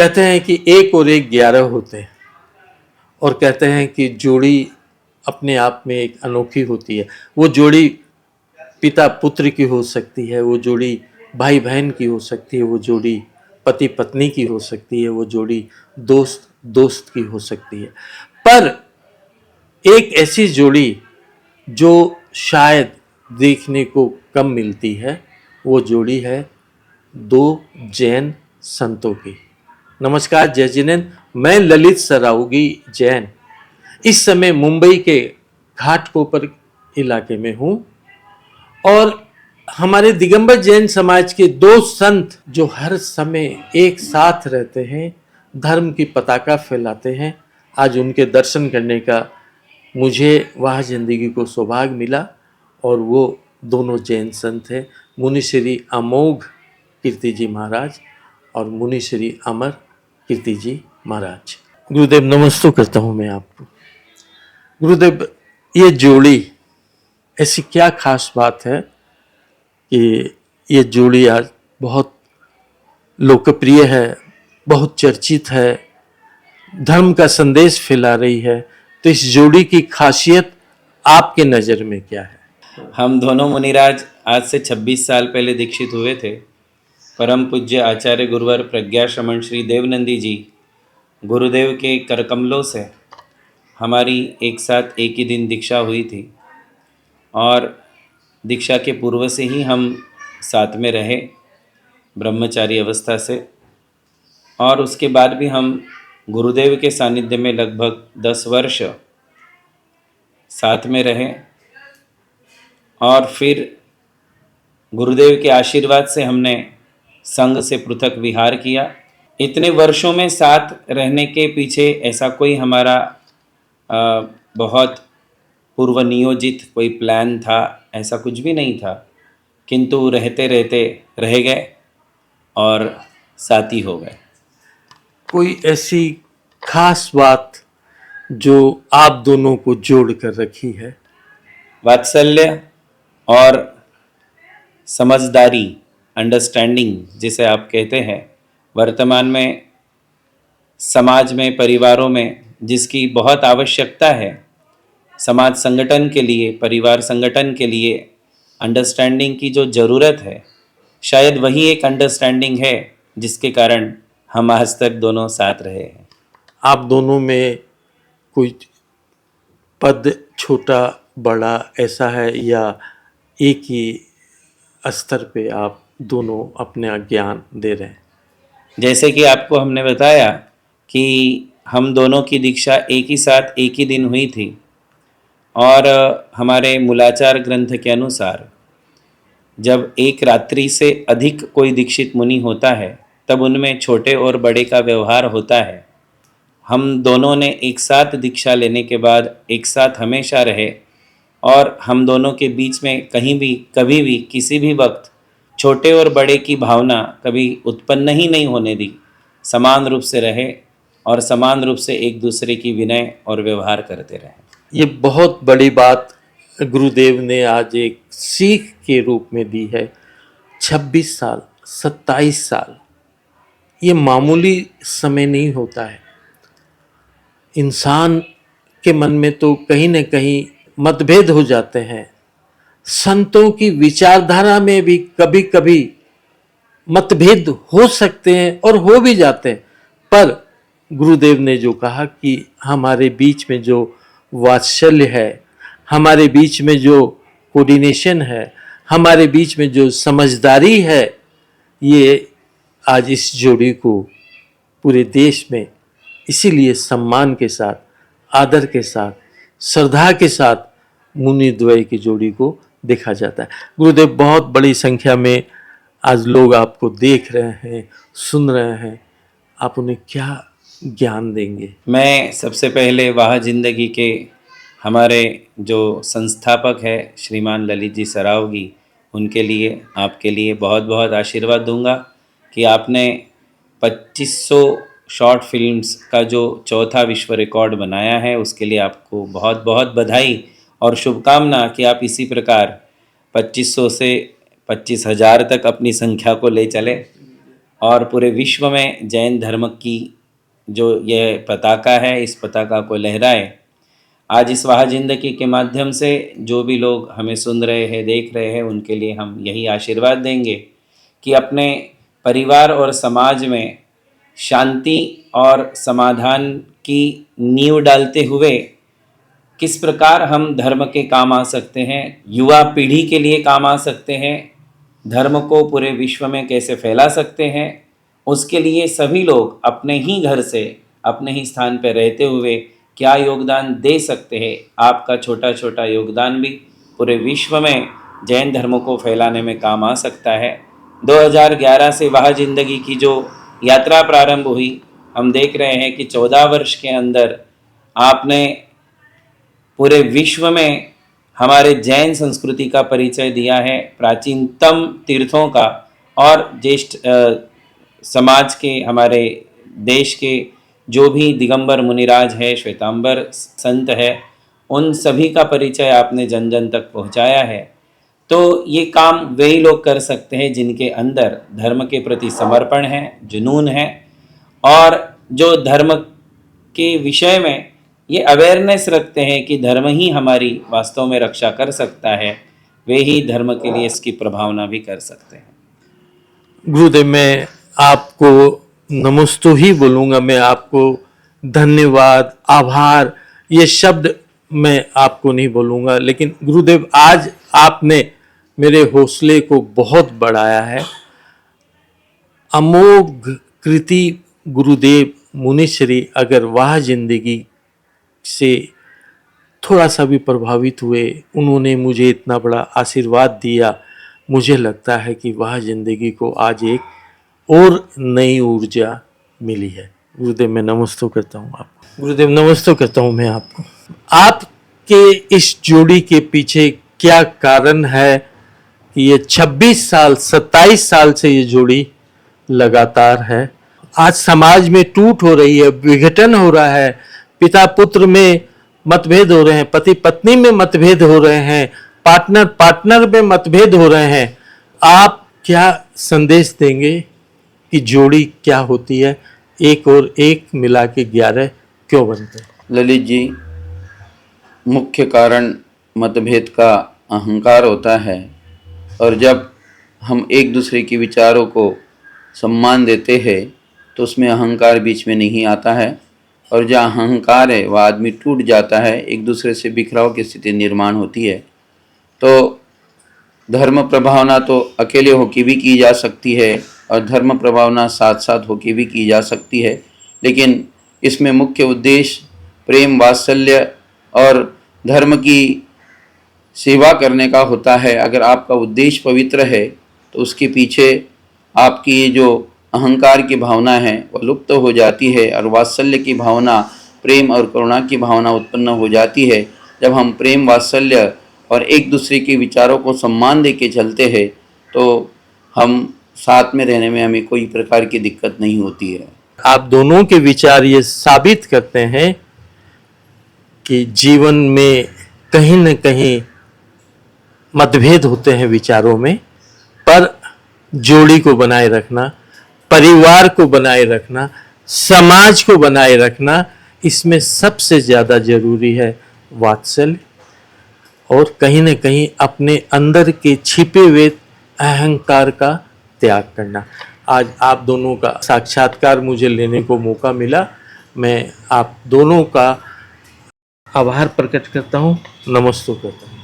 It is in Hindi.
कहते हैं कि एक और एक 11 होते हैं, और कहते हैं कि जोड़ी अपने आप में एक अनोखी होती है। वो जोड़ी पिता पुत्र की हो सकती है, वो जोड़ी भाई बहन की हो सकती है, वो जोड़ी पति पत्नी की हो सकती है, वो जोड़ी दोस्त दोस्त की हो सकती है। पर एक ऐसी जोड़ी जो शायद देखने को कम मिलती है, वो जोड़ी है दो जैन संतों की। नमस्कार जय जिनेन्द्र, मैं ललित सराउगी जैन इस समय मुंबई के घाटकोपर इलाके में हूँ, और हमारे दिगंबर जैन समाज के दो संत जो हर समय एक साथ रहते हैं, धर्म की पताका फैलाते हैं, आज उनके दर्शन करने का मुझे वह जिंदगी को सौभाग्य मिला। और वो दोनों जैन संत हैं, मुनि श्री अमोघ कीर्ति जी महाराज और मुनि श्री अमर कीर्ति जी महाराज। गुरुदेव नमस्ते करता हूँ मैं आपको। गुरुदेव, ये जोड़ी ऐसी क्या खास बात है कि ये जोड़ी आज बहुत लोकप्रिय है, बहुत चर्चित है, धर्म का संदेश फैला रही है, तो इस जोड़ी की खासियत आपके नज़र में क्या है? हम दोनों मुनिराज आज से 26 साल पहले दीक्षित हुए थे। परम पूज्य आचार्य गुरुवर प्रज्ञाश्रमण श्री देवनंदी जी गुरुदेव के करकमलों से हमारी एक साथ एक ही दिन दीक्षा हुई थी, और दीक्षा के पूर्व से ही हम साथ में रहे ब्रह्मचारी अवस्था से, और उसके बाद भी हम गुरुदेव के सानिध्य में लगभग 10 वर्ष साथ में रहे, और फिर गुरुदेव के आशीर्वाद से हमने संघ से पृथक विहार किया। इतने वर्षों में साथ रहने के पीछे ऐसा कोई हमारा बहुत पूर्व नियोजित कोई प्लान था, ऐसा कुछ भी नहीं था, किंतु रहते रहते रह गए और साथी हो गए। कोई ऐसी खास बात जो आप दोनों को जोड़ कर रखी है? वात्सल्य और समझदारी, अंडरस्टैंडिंग जिसे आप कहते हैं, वर्तमान में समाज में, परिवारों में जिसकी बहुत आवश्यकता है, समाज संगठन के लिए, परिवार संगठन के लिए अंडरस्टैंडिंग की जो ज़रूरत है, शायद वही एक अंडरस्टैंडिंग है जिसके कारण हम आज तक दोनों साथ रहे हैं। आप दोनों में कोई पद छोटा बड़ा ऐसा है, या एक ही स्तर पे आप दोनों अपना ज्ञान दे रहे हैं? जैसे कि आपको हमने बताया कि हम दोनों की दीक्षा एक ही साथ एक ही दिन हुई थी, और हमारे मूलाचार ग्रंथ के अनुसार जब एक रात्रि से अधिक कोई दीक्षित मुनि होता है तब उनमें छोटे और बड़े का व्यवहार होता है। हम दोनों ने एक साथ दीक्षा लेने के बाद एक साथ हमेशा रहे, और हम दोनों के बीच में कहीं भी कभी भी किसी भी वक्त छोटे और बड़े की भावना कभी उत्पन्न ही नहीं होने दी। समान रूप से रहे और समान रूप से एक दूसरे की विनय और व्यवहार करते रहे। ये बहुत बड़ी बात गुरुदेव ने आज एक सीख के रूप में दी है। 26 साल 27 साल ये मामूली समय नहीं होता है। इंसान के मन में तो कहीं न कहीं मतभेद हो जाते हैं, संतों की विचारधारा में भी कभी कभी मतभेद हो सकते हैं और हो भी जाते हैं, पर गुरुदेव ने जो कहा कि हमारे बीच में जो वात्सल्य है, हमारे बीच में जो कोऑर्डिनेशन है, हमारे बीच में जो समझदारी है, ये आज इस जोड़ी को पूरे देश में इसीलिए सम्मान के साथ, आदर के साथ, श्रद्धा के साथ मुनि द्वय की जोड़ी को देखा जाता है। गुरुदेव, बहुत बड़ी संख्या में आज लोग आपको देख रहे हैं, सुन रहे हैं, आप उन्हें क्या ज्ञान देंगे? मैं सबसे पहले वाह जिंदगी के हमारे जो संस्थापक है श्रीमान ललित जी सरावगी, उनके लिए, आपके लिए बहुत बहुत आशीर्वाद दूंगा कि आपने 2500 शॉर्ट फिल्म्स का जो चौथा विश्व रिकॉर्ड बनाया है, उसके लिए आपको बहुत बहुत बधाई और शुभकामना कि आप इसी प्रकार 2500 से 25,000 तक अपनी संख्या को ले चले। और पूरे विश्व में जैन धर्म की जो यह पताका है, इस पताका को लहराए। आज इस वाह जिंदगी के माध्यम से जो भी लोग हमें सुन रहे हैं, देख रहे हैं, उनके लिए हम यही आशीर्वाद देंगे कि अपने परिवार और समाज में शांति और समाधान की नींव डालते हुए किस प्रकार हम धर्म के काम आ सकते हैं, युवा पीढ़ी के लिए काम आ सकते हैं, धर्म को पूरे विश्व में कैसे फैला सकते हैं, उसके लिए सभी लोग अपने ही घर से, अपने ही स्थान पर रहते हुए क्या योगदान दे सकते हैं। आपका छोटा छोटा योगदान भी पूरे विश्व में जैन धर्म को फैलाने में काम आ सकता है। 2011 से वाह जिंदगी की जो यात्रा प्रारंभ हुई, हम देख रहे हैं कि 14 वर्ष के अंदर आपने पूरे विश्व में हमारे जैन संस्कृति का परिचय दिया है, प्राचीनतम तीर्थों का, और ज्येष्ठ समाज के, हमारे देश के जो भी दिगंबर मुनिराज है, श्वेतांबर संत है, उन सभी का परिचय आपने जन जन तक पहुंचाया है। तो ये काम वही लोग कर सकते हैं जिनके अंदर धर्म के प्रति समर्पण है, जुनून है, और जो धर्म के विषय में ये अवेयरनेस रखते हैं कि धर्म ही हमारी वास्तव में रक्षा कर सकता है, वे ही धर्म के लिए इसकी प्रभावना भी कर सकते हैं। गुरुदेव, मैं आपको नमस्तु ही बोलूँगा, मैं आपको धन्यवाद, आभार, ये शब्द मैं आपको नहीं बोलूँगा, लेकिन गुरुदेव आज आपने मेरे हौसले को बहुत बढ़ाया है। अमोघ कृति गुरुदेव मुनिश्री अगर वाह जिंदगी से थोड़ा सा भी प्रभावित हुए, उन्होंने मुझे इतना बड़ा आशीर्वाद दिया, मुझे लगता है कि वाह जिंदगी को आज एक और नई ऊर्जा मिली है। गुरुदेव, मैं नमस्ते करता हूँ आपको। गुरुदेव, नमस्ते करता हूँ मैं आपको। आपके इस जोड़ी के पीछे क्या कारण है कि ये 26 साल 27 साल से ये जोड़ी लगातार है। आज समाज में टूट हो रही है, विघटन हो रहा है, पिता पुत्र में मतभेद हो रहे हैं, पति पत्नी में मतभेद हो रहे हैं, पार्टनर पार्टनर में मतभेद हो रहे हैं। आप क्या संदेश देंगे कि जोड़ी क्या होती है, एक और एक मिला के 11 क्यों बनते हैं? ललित जी, मुख्य कारण मतभेद का अहंकार होता है, और जब हम एक दूसरे के विचारों को सम्मान देते हैं तो उसमें अहंकार बीच में नहीं आता है, और जहाँ अहंकार है वह आदमी टूट जाता है, एक दूसरे से बिखराव की स्थिति निर्माण होती है। तो धर्म प्रभावना तो अकेले होकर भी की जा सकती है और धर्म प्रभावना साथ साथ होकर भी की जा सकती है, लेकिन इसमें मुख्य उद्देश्य प्रेम, वात्सल्य और धर्म की सेवा करने का होता है। अगर आपका उद्देश्य पवित्र है तो उसके पीछे आपकी जो अहंकार की भावना है वह लुप्त हो जाती है और वात्सल्य की भावना, प्रेम और करुणा की भावना उत्पन्न हो जाती है। जब हम प्रेम, वात्सल्य और एक दूसरे के विचारों को सम्मान दे के चलते हैं तो हम साथ में रहने में हमें कोई प्रकार की दिक्कत नहीं होती है। आप दोनों के विचार ये साबित करते हैं कि जीवन में कहीं न कहीं मतभेद होते हैं विचारों में, पर जोड़ी को बनाए रखना, परिवार को बनाए रखना, समाज को बनाए रखना, इसमें सबसे ज़्यादा जरूरी है वात्सल्य और कहीं न कहीं अपने अंदर के छिपे हुए अहंकार का त्याग करना। आज आप दोनों का साक्षात्कार मुझे लेने को मौका मिला, मैं आप दोनों का आभार प्रकट करता हूँ, नमस्ते करता हूँ।